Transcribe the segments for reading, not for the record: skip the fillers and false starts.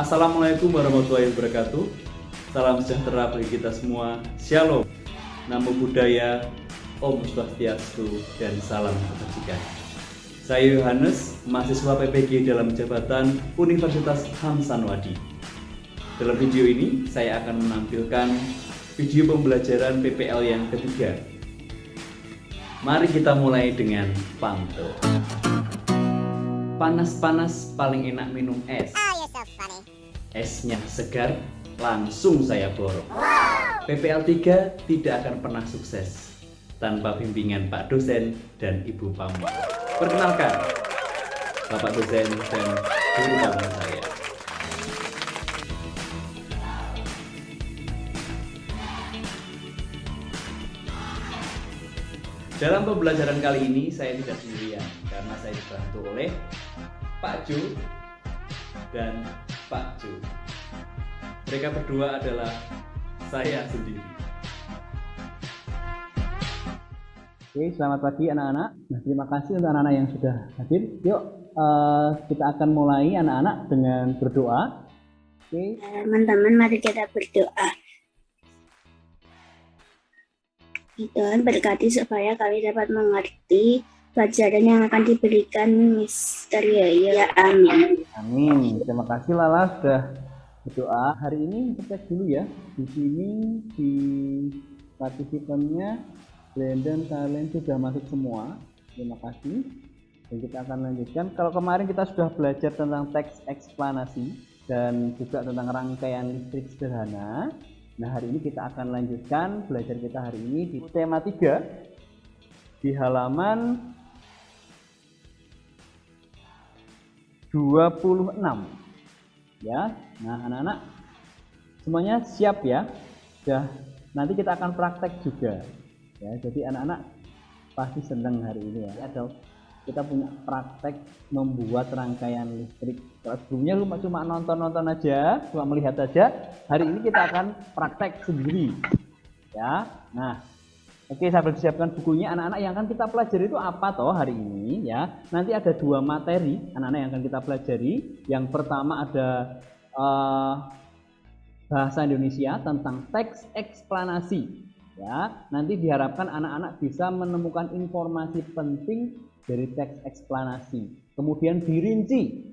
Assalamualaikum warahmatullahi wabarakatuh. Salam sejahtera bagi kita semua. Shalom. Namo Buddhaya, Om Swastiastu, dan salam kebajikan. Saya Yohanes, mahasiswa PPG dalam jabatan Universitas Hamsanwadi. Dalam video ini, saya akan menampilkan video pembelajaran PPL yang ketiga. Mari kita mulai dengan pantau. Panas-panas paling enak minum es. Esnya segar, langsung saya borong. PPL 3 tidak akan pernah sukses tanpa bimbingan Pak dosen dan Ibu Pamu. Perkenalkan, Bapak dosen dan guru pamu saya. Dalam pembelajaran kali ini saya tidak sendirian karena saya dibantu oleh Pak Jo dan Pak Jo. Mereka berdua adalah saya sendiri. Oke, selamat pagi anak-anak. Nah, terima kasih untuk anak-anak yang sudah hadir. Yuk, kita akan mulai anak-anak dengan berdoa. Oke. Teman-teman, mari kita berdoa. Tuhan berkati supaya kami dapat mengerti pelajaran yang akan diberikan Mister Yoyo. Ya, amin. Amin. Terima kasih Lala sudah berdoa. Hari ini kita cek dulu ya. Di sini di partisipannya Brandon, kalian sudah masuk semua. Terima kasih. Dan kita akan lanjutkan. Kalau kemarin kita sudah belajar tentang teks eksplanasi dan juga tentang rangkaian listrik sederhana. Nah, hari ini kita akan lanjutkan belajar kita hari ini di tema 3 di halaman 26 ya. Nah, anak-anak semuanya siap ya? Nanti kita akan praktek juga ya. Jadi anak-anak pasti senang hari ini ya. Atau kita punya praktek membuat rangkaian listrik. Kalau sebelumnya cuma nonton aja, cuma melihat saja. Hari ini kita akan praktek sendiri ya. Nah, oke, saya siapkan bukunya. Anak-anak yang akan kita pelajari itu apa toh hari ini ya. Nanti ada 2 materi anak-anak yang akan kita pelajari. Yang pertama ada bahasa Indonesia tentang teks eksplanasi ya. Nanti diharapkan anak-anak bisa menemukan informasi penting dari teks eksplanasi, kemudian dirinci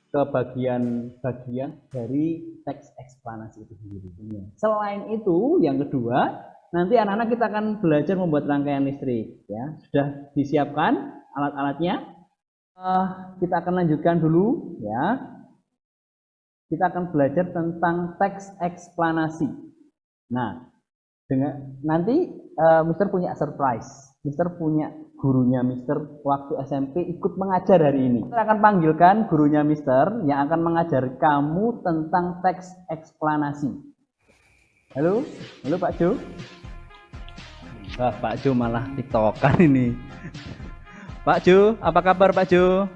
ke bagian-bagian dari teks eksplanasi itu sendiri. Selain itu, yang kedua, nanti anak-anak kita akan belajar membuat rangkaian listrik ya. Sudah disiapkan alat-alatnya? Kita akan lanjutkan dulu ya. Kita akan belajar tentang teks eksplanasi. Nah, nanti Mister punya surprise. Mister punya gurunya Mister waktu SMP ikut mengajar hari ini. Kita akan panggilkan gurunya Mister yang akan mengajar kamu tentang teks eksplanasi. Halo Pak Jo. Wah, Pak Jo malah tiktokan ini. Pak Jo, apa kabar Pak Jo?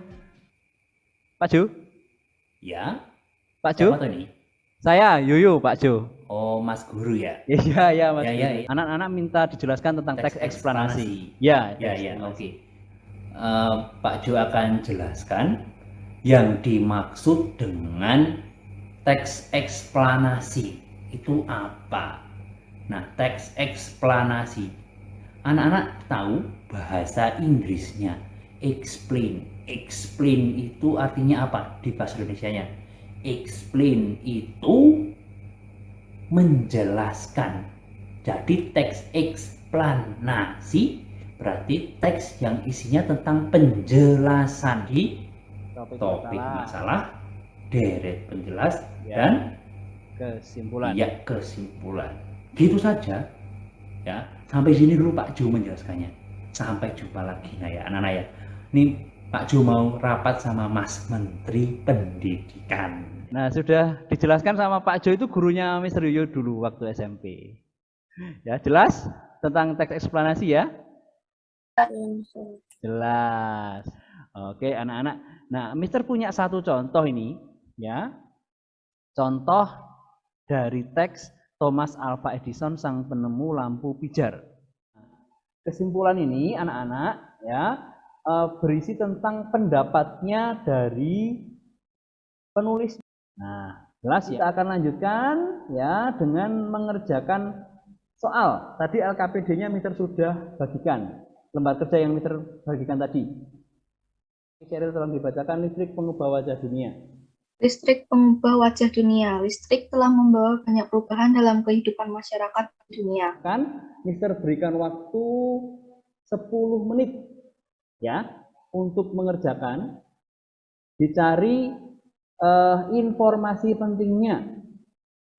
Pak Jo? Ya, Pak Jo? siapa tadi? Saya Yoyo Pak Jo. Oh, Mas Guru ya? Iya Mas. Ya. Anak-anak minta dijelaskan tentang teks eksplanasi. Ya, oke. Pak Jo akan jelaskan yang dimaksud dengan teks eksplanasi itu apa. Nah, teks eksplanasi, anak-anak tahu bahasa Inggrisnya explain. Explain itu artinya apa di bahasa Indonesianya? Explain itu menjelaskan. Jadi teks eksplanasi berarti teks yang isinya tentang penjelasan di topik masalah, deret penjelas ya, dan kesimpulan. Iya, kesimpulan. Gitu saja ya. Sampai sini dulu Pak Jo menjelaskannya. Sampai jumpa lagi nah ya anak-anak ya. Ini Pak Jo mau rapat sama Mas Menteri Pendidikan. Nah, sudah dijelaskan sama Pak Jo, itu gurunya Mister Yoyo dulu waktu SMP. Ya, jelas tentang teks eksplanasi ya? Jelas. Oke, anak-anak. Nah, Mister punya satu contoh ini ya. Contoh dari teks Thomas Alva Edison, sang penemu lampu pijar. Kesimpulan ini anak-anak ya berisi tentang pendapatnya dari penulis. Nah, Jelas ya? Kita akan lanjutkan ya dengan mengerjakan soal. Tadi LKPD-nya Mister sudah bagikan. Lembar kerja yang Mister bagikan tadi. Sheryl tolong dibacakan. Listrik pengubah wajah dunia. Listrik pengubah wajah dunia. Listrik telah membawa banyak perubahan dalam kehidupan masyarakat dunia. Kan Mister berikan waktu 10 menit ya untuk mengerjakan. Dicari informasi pentingnya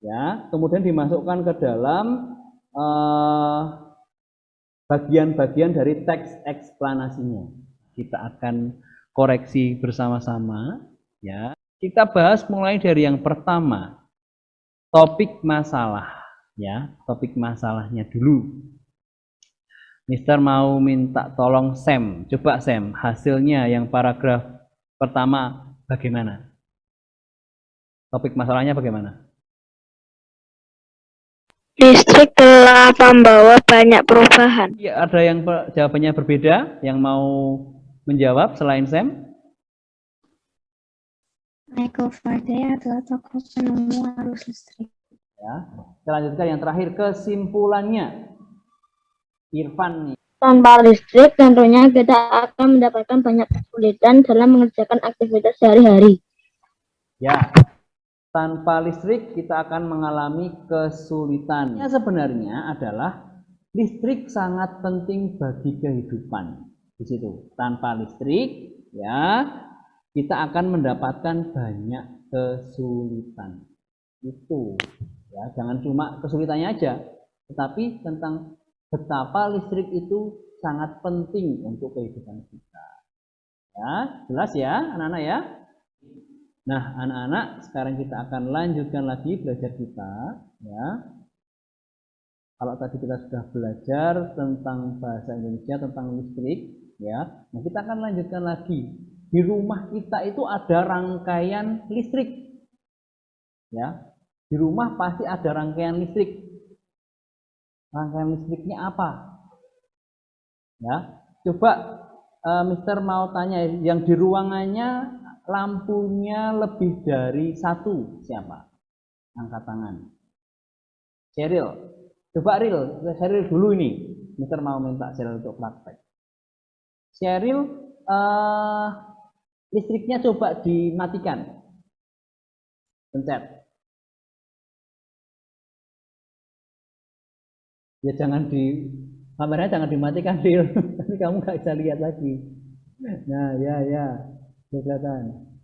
ya, kemudian dimasukkan ke dalam bagian-bagian dari teks eksplanasinya. Kita akan koreksi bersama-sama ya. Kita bahas mulai dari yang pertama, topik masalah ya, topik masalahnya dulu. Mister mau minta tolong Sam, coba Sam, hasilnya yang paragraf pertama bagaimana? Topik masalahnya bagaimana? Listrik telah membawa banyak perubahan. Ya, ada yang jawabannya berbeda, yang mau menjawab selain Sam? Michael Faraday adalah tokoh penemu arus listrik. Ya. Kita lanjutkan yang terakhir, kesimpulannya. Irfan nih. Tanpa listrik tentunya kita akan mendapatkan banyak kesulitan dalam mengerjakan aktivitas sehari-hari. Ya. Tanpa listrik kita akan mengalami kesulitan. Ya, sebenarnya adalah listrik sangat penting bagi kehidupan. Di situ. Tanpa listrik ya kita akan mendapatkan banyak kesulitan. Itu ya, jangan cuma kesulitannya aja, tetapi tentang betapa listrik itu sangat penting untuk kehidupan kita. Ya, jelas ya anak-anak ya. Nah, anak-anak, sekarang kita akan lanjutkan lagi belajar kita ya. Kalau tadi kita sudah belajar tentang bahasa Indonesia, tentang listrik ya. Nah, kita akan lanjutkan lagi. Di rumah kita itu ada rangkaian listrik. Ya. Di rumah pasti ada rangkaian listrik. Rangkaian listriknya apa? Ya. Coba Mister mau tanya, yang di ruangannya lampunya lebih dari satu, siapa? Angkat tangan. Sheryl. Coba Sheryl dulu ini. Mister mau minta Sheryl untuk praktek. Sheryl, listriknya coba dimatikan. Pencet. Ya jangan kameranya jangan dimatikan, Sheryl. Nanti kamu nggak bisa lihat lagi. Nah, ya. Kelihatan.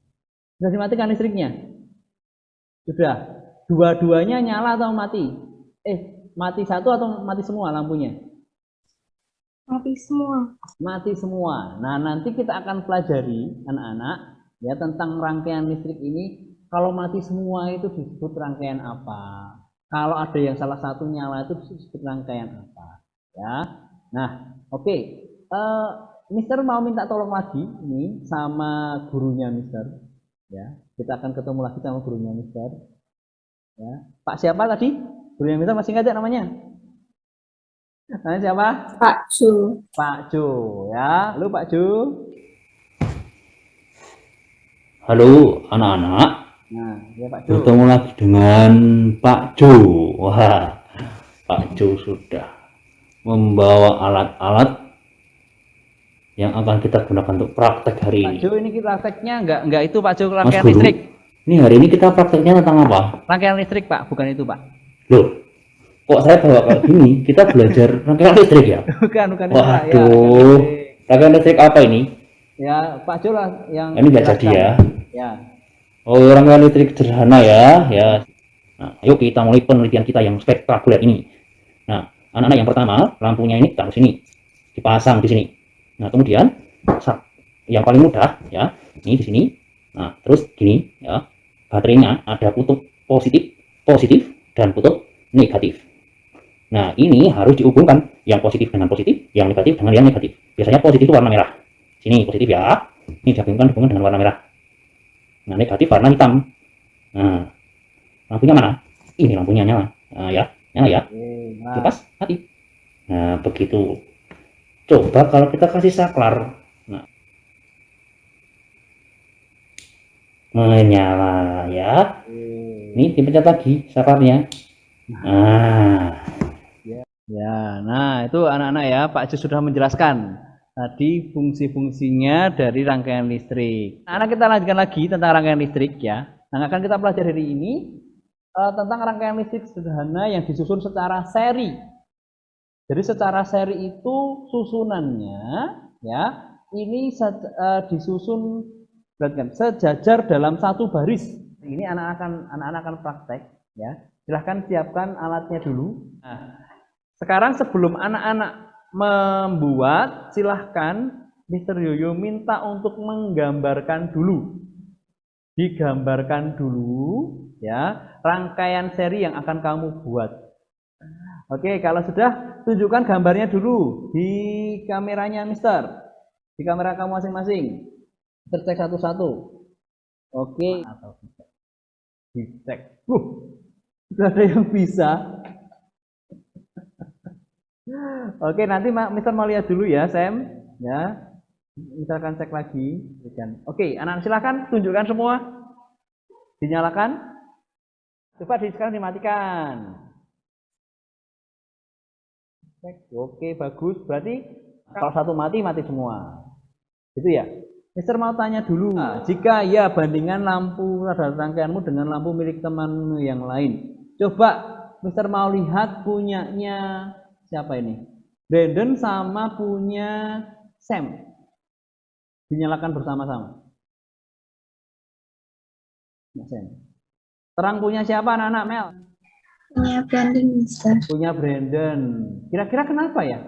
Sudah dimatikan listriknya? Sudah. Dua-duanya nyala atau mati? Mati satu atau mati semua lampunya? Mati semua. Mati semua. Nah, nanti kita akan pelajari anak-anak ya tentang rangkaian listrik ini. Kalau mati semua itu disebut rangkaian apa? Kalau ada yang salah satu nyala itu disebut rangkaian apa? Ya. Nah, oke. Mister mau minta tolong lagi ini sama gurunya Mister. Ya, kita akan ketemu lagi sama gurunya Mister. Ya, Pak siapa tadi? Gurunya Mister masih ingat namanya? Namanya siapa? Pak Ju. Pak Jo, ya. Halo Pak Jo. Halo anak-anak. Nah, ya Pak Jo. Bertemu lagi dengan Pak Jo. Wah, Pak Jo sudah membawa alat-alat yang akan kita gunakan untuk praktek hari Pak ini. Jo, ini kita prakteknya enggak itu Pak Jo, rangkaian Guru, listrik. ini hari ini kita prakteknya tentang apa? Rangkaian listrik Pak, bukan itu Pak. Loh, kok saya bawa kayak gini? Kita belajar rangkaian listrik ya? Bukan itu Pak. Waduh, rangkaian listrik apa ini? Ya Pak Jo lah yang Ini nggak jadi ya? Ya. Oh, rangkaian listrik sederhana ya. Nah, ayo kita mulai penelitian kita yang spektakuler ini. Nah, anak-anak yang pertama, lampunya ini taruh sini, dipasang di sini. Nah, kemudian yang paling mudah ya, ini di sini. Nah, terus gini ya, baterainya ada kutub positif dan kutub negatif. Nah, ini harus dihubungkan yang positif dengan positif, yang negatif dengan yang negatif. Biasanya positif itu warna merah. Sini positif ya. Ini dihubungkan dengan warna merah. Nah, negatif warna hitam. Nah, lampunya mana? Ini lampunya nyala. Nah, ya, nyala ya. Kipas mati. Nah, begitu. Coba kalau kita kasih saklar, nah, menyala ya. Ini dipencet lagi sakarnya. Nah, Ya, nah itu anak-anak ya, Pak Jus sudah menjelaskan tadi fungsi-fungsinya dari rangkaian listrik. Nah, anak kita lanjutkan lagi tentang rangkaian listrik ya. Nah, akan kita pelajari hari ini tentang rangkaian listrik sederhana yang disusun secara seri. Jadi secara seri itu susunannya ya, ini disusun perhatikan, sejajar dalam satu baris. Ini anak-anak akan praktek ya. Silahkan siapkan alatnya dulu. Nah, sekarang sebelum anak-anak membuat, silahkan Mr. Yoyo minta untuk menggambarkan dulu. Digambarkan dulu ya rangkaian seri yang akan kamu buat. Oke, kalau sudah tunjukkan gambarnya dulu di kameranya Mister. Di kamera kamu masing-masing. Kita cek satu-satu. Oke, atau dicek. Sudah ada yang bisa. Oke, nanti Mister mau lihat dulu ya, Sam. Ya, misalkan cek lagi. Oke, anak-anak silahkan tunjukkan semua. Dinyalakan. Coba sekarang dimatikan. Oke, bagus. Berarti kalau satu mati semua. Gitu ya. Mister mau tanya dulu. Nah, jika ya bandingkan lampu radar rangkaianmu dengan lampu milik temanmu yang lain. Coba Mister mau lihat punyanya siapa ini? Brandon sama punya Sam. Dinyalakan bersama-sama. Sam. Terang punya siapa anak-anak, Mel? Punya Brandon, Mister. Punya Brandon. Kira-kira kenapa ya?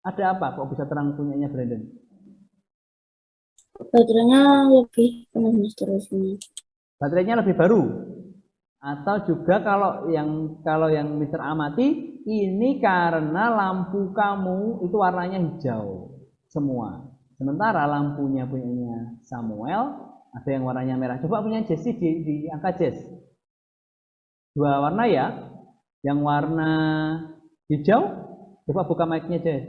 Ada apa kok bisa terang punyanya Brandon? Baterainya lebih penuh, Mister. Baterainya lebih baru. Atau juga kalau yang Mister amati, ini karena lampu kamu itu warnanya hijau semua. Sementara lampunya punyanya Samuel ada yang warnanya merah. Coba punya Jesse di angka Jess. Dua warna ya. Yang warna hijau, coba buka mic-nya Jess.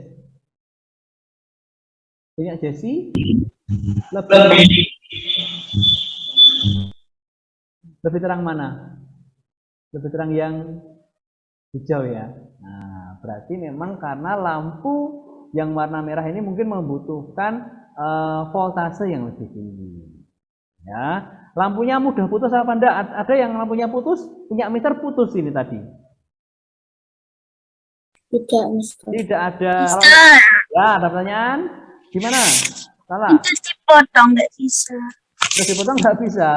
Punya Jesse lebih terang mana? Lebih terang yang hijau ya. Nah, berarti memang karena lampu yang warna merah ini mungkin membutuhkan voltase yang lebih tinggi. Ya, lampunya mudah putus apa enggak? Ada yang lampunya putus, punya Mister putus ini tadi. Tidak, Mister. Tidak ada. Ya, ada pertanyaan? Gimana? Salah? Terus dipotong, nggak bisa. Terus dipotong nggak bisa.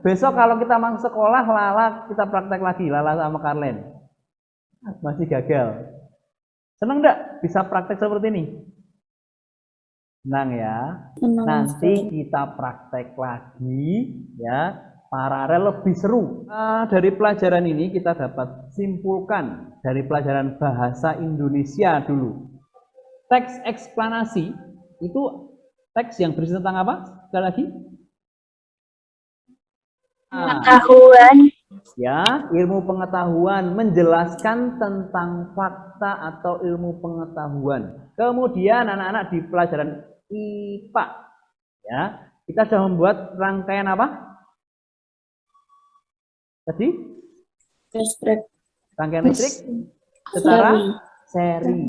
Besok kalau kita masuk sekolah, Lala kita praktek lagi, Lala sama Karlen. Masih gagal. Senang enggak bisa praktek seperti ini? Senang ya. Senang, Nanti Mister. kita praktek lagi ya, paralel lebih seru. Dari pelajaran ini kita dapat simpulkan dari pelajaran bahasa Indonesia dulu. Teks eksplanasi itu teks yang berisi tentang apa? Sekali lagi. Pengetahuan. Ya, ilmu pengetahuan, menjelaskan tentang fakta atau ilmu pengetahuan. Kemudian anak-anak di pelajaran IPA, ya, kita sudah membuat rangkaian apa? Tadi? Listrik. Rangkaian listrik secara seri.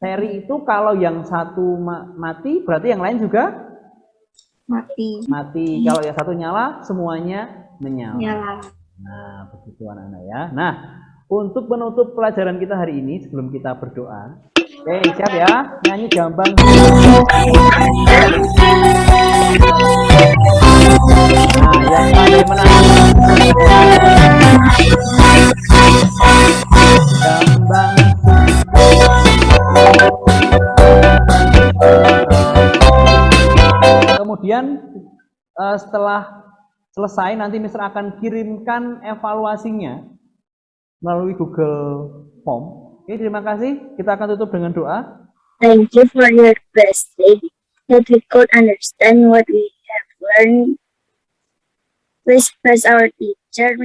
Seri itu kalau yang satu mati, berarti yang lain juga Mati. mati. Kalau yang satu nyala, semuanya menyala. Nyala. Nah, begitu anak-anak ya. Nah, untuk menutup pelajaran kita hari ini sebelum kita berdoa. Oke, siap ya? Nyanyi Jambang. Nah, yang pandai menang. Jambang. Kemudian setelah selesai nanti Mister akan kirimkan evaluasinya melalui Google Form. Oke, terima kasih. Kita akan tutup dengan doa. Thank you for your best day, that we could understand what we have learned. Please bless our teacher,